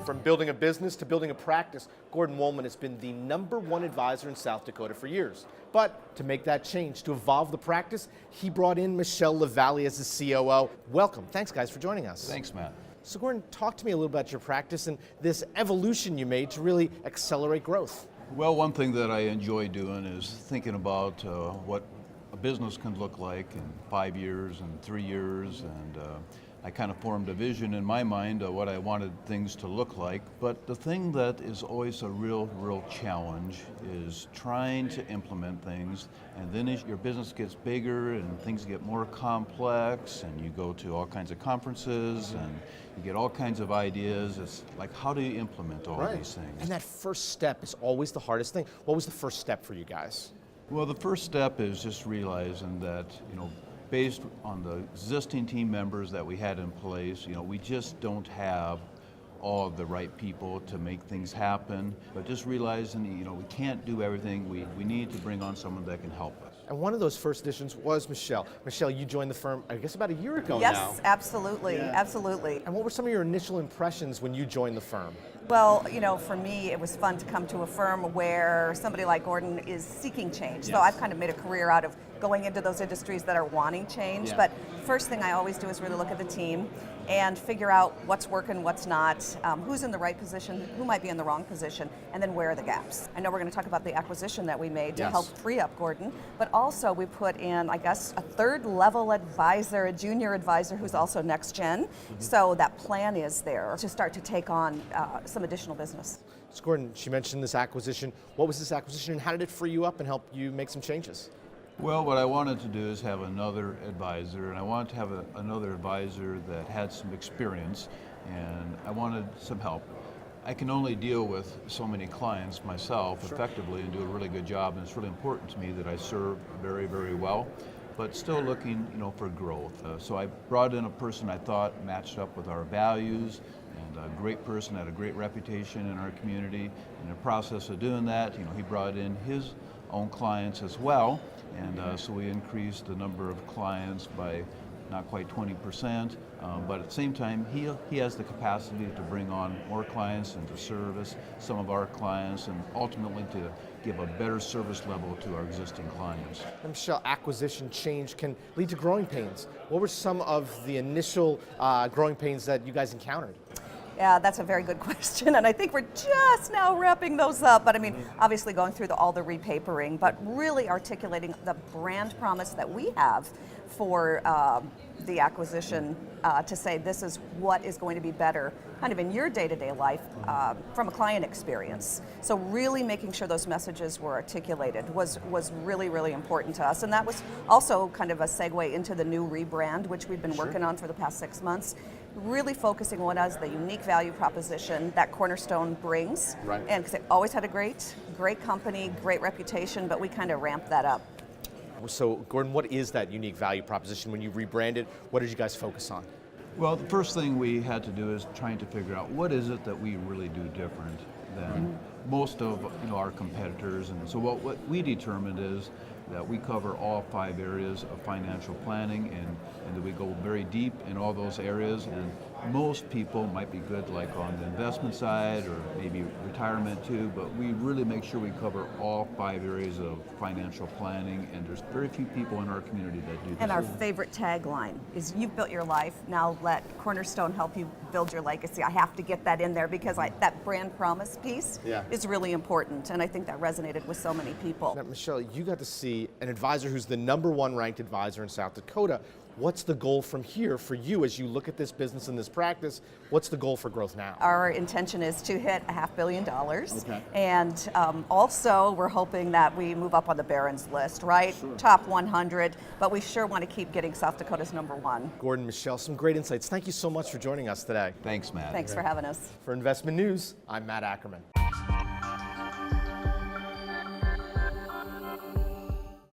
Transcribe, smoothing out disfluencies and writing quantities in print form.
From building a business to building a practice, Gordon Wollman has been the #1 advisor in South Dakota for years. But to make that change, to evolve the practice, he brought in Michelle Lavallee as the COO. Welcome. Thanks, guys, for joining us. Thanks, Matt. So Gordon, talk to me a little about your practice and this evolution you made to really accelerate growth. Well, one thing that I enjoy doing is thinking about what a business can look like in 5 years and 3 years, and I kind of formed a vision in my mind of what I wanted things to look like. But the thing that is always a real challenge is trying to implement things, and then as your business gets bigger and things get more complex and you go to all kinds of conferences and you get all kinds of ideas, it's like, how do you implement all these things? And that first step is always the hardest thing. What was the first step for you guys? Well, the first step is just realizing that, based on the existing team members that we had in place, we just don't have all of the right people to make things happen. But just realizing, we can't do everything. We need to bring on someone that can help us. And one of those first additions was Michelle. Michelle, you joined the firm, I guess, about a year ago now. Yes, absolutely, absolutely. And what were some of your initial impressions when you joined the firm? Well, for me, it was fun to come to a firm where somebody like Gordon is seeking change. So I've kind of made a career out of going into those industries that are wanting change. But first thing I always do is really look at the team and figure out what's working, what's not, who's in the right position, who might be in the wrong position, and then where are the gaps. I know we're going to talk about the acquisition that we made to help free up Gordon, but also we put in, I guess, a third-level advisor, a junior advisor who's also next gen. So that plan is there to start to take on some additional business. So Gordon, she mentioned this acquisition. What was this acquisition and how did it free you up and help you make some changes? Well, what I wanted to do is have another advisor, and I wanted to have another advisor that had some experience, and I wanted some help. I can only deal with so many clients myself effectively and do a really good job, and it's really important to me that I serve very well, but still looking, for growth. So I brought in a person I thought matched up with our values, and a great person, had a great reputation in our community. In the process of doing that, he brought in his own clients as well, and so we increased the number of clients by not quite 20%, but at the same time, he has the capacity to bring on more clients and to service some of our clients, and ultimately to give a better service level to our existing clients. And Michelle, acquisition change can lead to growing pains. What were some of the initial growing pains that you guys encountered? Yeah, that's a very good question, and I think we're just now wrapping those up. But I mean, obviously going through all the repapering, but really articulating the brand promise that we have for the acquisition to say this is what is going to be better kind of in your day-to-day life from a client experience. So really making sure those messages were articulated was really important to us. And that was also kind of a segue into the new rebrand, which we've been working on for the past 6 months. Really focusing on us, the unique value proposition that Cornerstone brings. And because it always had a great company, great reputation, but we kind of ramped that up. So Gordon, what is that unique value proposition when you rebranded? What did you guys focus on? Well, the first thing we had to do is trying to figure out what is it that we really do different than most of our competitors. And so what we determined is that we cover all 5 areas of financial planning, and that we go very deep in all those areas. And most people might be good like on the investment side or maybe retirement too, but we really make sure we cover all 5 areas of financial planning, and there's very few people in our community that do that. And our favorite tagline is, you've built your life, now let Cornerstone help you build your legacy. I have to get that in there because that brand promise piece is really important, and I think that resonated with so many people. Now, Michelle, you got to see an advisor who's the #1 ranked advisor in South Dakota. What's the goal from here for you as you look at this business and this practice? What's the goal for growth now? Our intention is to hit $500 million. And also we're hoping that we move up on the Barron's list, right? Top 100, but we sure want to keep getting South Dakota's #1. Gordon, Michelle, some great insights. Thank you so much for joining us today. Thanks, Matt. Thanks for having us. For Investment News, I'm Matt Ackerman.